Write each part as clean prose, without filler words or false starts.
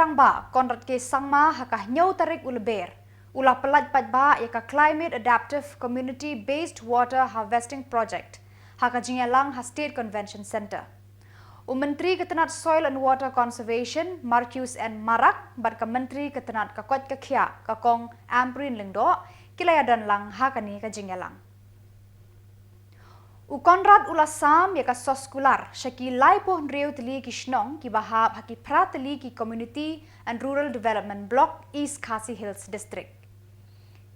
Rangbah konrat ke Sangma haka nyau tarik ulber. Ulah pelat padba yaka climate adaptive community based water harvesting project. Haka Shillong ha State Convention Center. Myntri ketenat Soil and Water Conservation Marcus and Marak bat ka Menteri ketenat kakot kakhya kakong Amprin Lingdo kilayadan lang hakani ka Shillong. Ukonrad ulasam yaka soskular shaki laipo nreu tili ki Shillong ki bahab haki pratali ki Community and Rural Development Block East Khasi Hills District.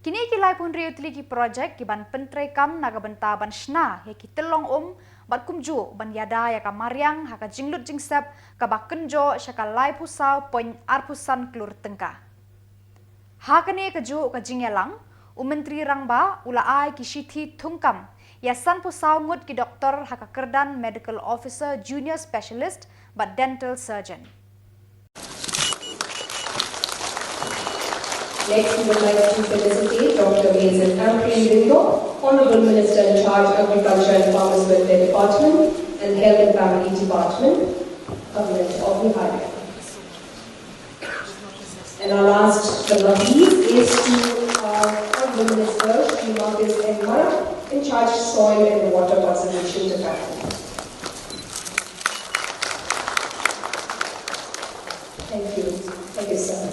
Kini ki laipo nreu tili ki project ki ban Thungkam naga benta ban shna yaki telong bat kumju ban yada yaka mariang haka jinglut jingsep ka bakenjo shaka laipo saw poin arpusan klur tengka. Hakani ka ju ka Shillong Myntri Rangbah ula ai ki Shithi Thungkam Yasan pusaw Ngut ki doktor haka kerdan medical officer junior specialist but dental surgeon. Next, we would like to felicitate Dr. Amprin Honorable Minister in charge of Agriculture and Farmers Welfare Department and Health and Family Department, Government of Meghalaya. And our last but not least is to Honorable Minister Shillong in charge of Soil and Water Conservation Department. Thank you. Thank you, sir.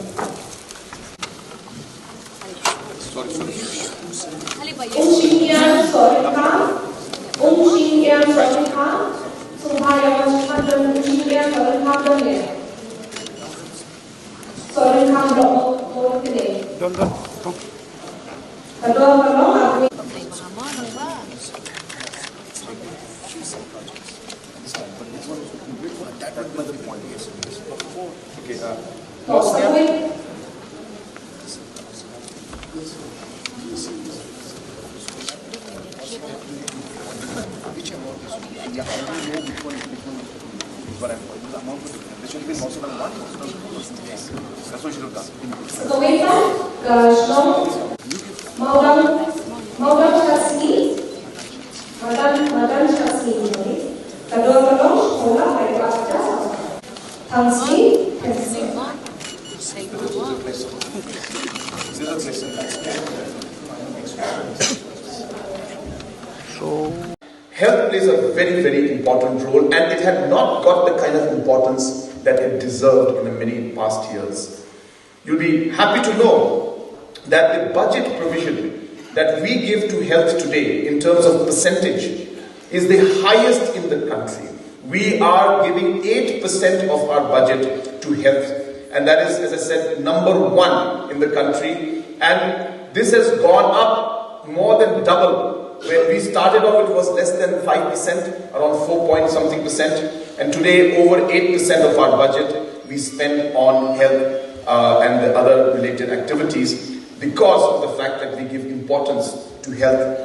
Health plays a very, very important role, and it had not got the kind of importance that it deserved in the many past years. You'll be happy to know that the budget provision that we give to health today in terms of percentage is the highest in the country. We are giving 8% of our budget to health, and that is, as I said, number one in the country, and this has gone up more than double. When we started off, it was less than 5%, around 4-point-something%, and today over 8% of our budget we spend on health and the other related activities because of the fact that we give importance to health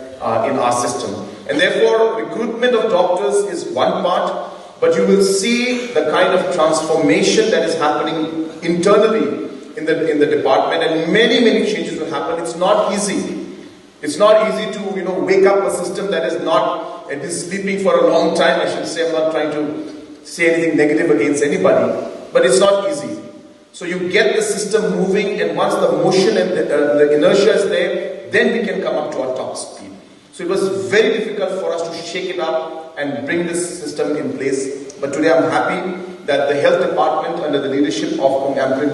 in our system. And therefore, recruitment of doctors is one part, but you will see the kind of transformation that is happening internally in the department, and many changes will happen. It's not easy. It's not easy to, wake up a system that it is sleeping for a long time. I should say, I'm not trying to say anything negative against anybody, but it's not easy. So you get the system moving, and once the motion and the inertia is there, then we can come up to our top speed. So it was very difficult for us to shake it up and bring this system in place. But today I'm happy that the health department under the leadership of Amprin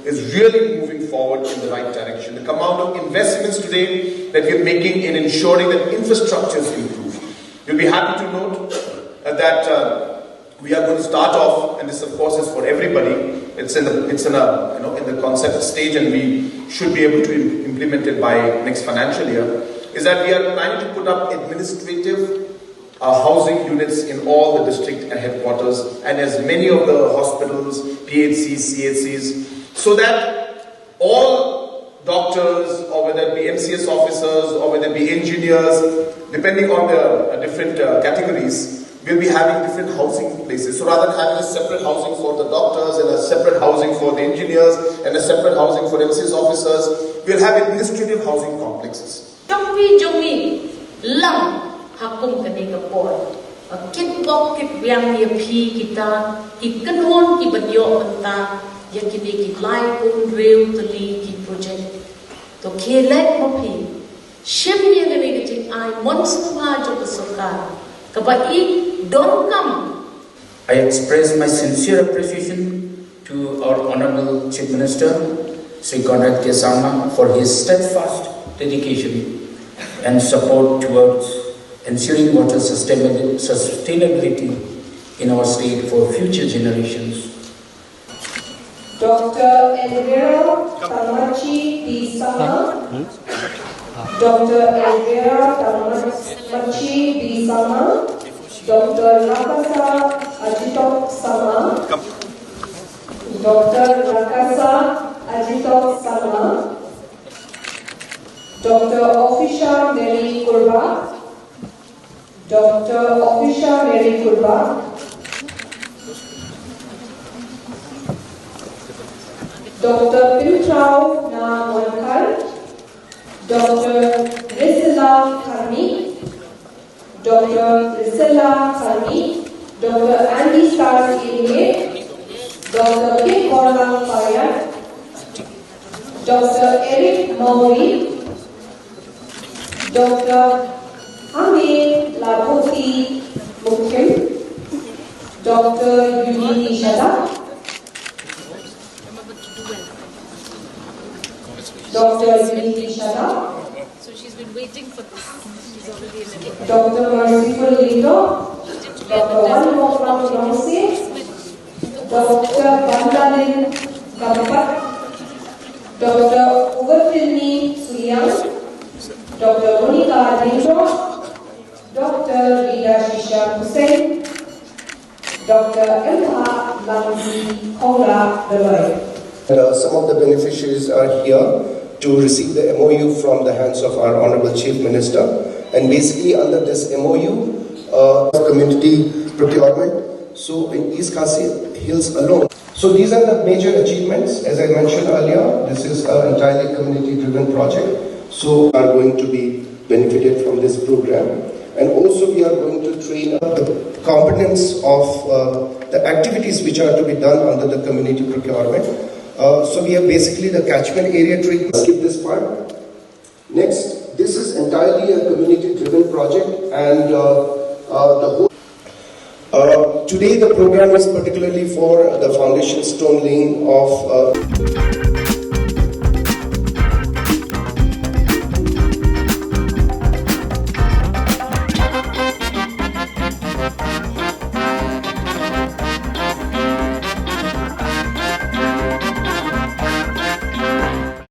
is really moving forward in the right direction. The amount of investments today that we're making in ensuring that infrastructure is improved. You'll be happy to note that we are going to start off, and this of course is for everybody. It's in the concept stage, and we should be able to implement it by next financial year. Is that we are planning to put up administrative housing units in all the district and headquarters, and as many of the hospitals, PHCs, CHCs, so that all doctors, or whether it be MCS officers, or whether it be engineers, depending on the different categories, will be having different housing places. So rather than having a separate housing for the doctors, and a separate housing for the engineers, and a separate housing for MCS officers, we'll have administrative housing complexes. Hakum kani kapor, kit bok kit biang dia pi kita, kit kenhon ki badyo anta, yakini ki lai pun reu tali ki project to kelek mopi shim yagani ki ai monsunga jo ka sarkar ka ba I Thungkam. I express my sincere appreciation to our Honorable Chief Minister, Sri Conrad K. Samla, for his steadfast dedication and support towards ensuring water sustainability in our state for future generations. Dr. Elvira Tamachi P. Sama, Dr. Elvira Tamachi P. Sama, Dr. Rakasa Ajitok Sama, Dr. Rakasa Ajitok Sama, Dr. Ofisha Mary Kurba, Dr. Ofisha Mary Kurba, Dr. Pintrao Na Wankar, Dr. Risila Karmi, Dr. Risila Karmi, Dr. Andy Stars Inge, Dr. Khuborjylla Payat, Dr. Eric Mauri, Dr. Hamid Laboti Mukim, Dr. Yuni Shada, Dr. Yuni Shada, So she's been waiting for this. She's already in it. Dr. Merciful Lito, Dr. Wanmokram Ramse, Dr. Bandalin Kapat, Dr. Ugatilni Suyang, Dr. Monica Adinjo, Dr. Rida Shisha Hussain, Dr. Elha Lamzi Kongra Deloy. Some of the beneficiaries are here to receive the MOU from the hands of our Honorable Chief Minister. And basically under this MOU, community procurement, so in East Khasi Hills alone. So these are the major achievements. As I mentioned earlier, this is an entirely community-driven project. So we are going to be benefited from this program. And also we are going to train up the components of the activities which are to be done under the community procurement. So we have basically the catchment area treatment. Skip this part. Next, this is entirely a community-driven project, and the whole. Today the program is particularly for the foundation stone laying of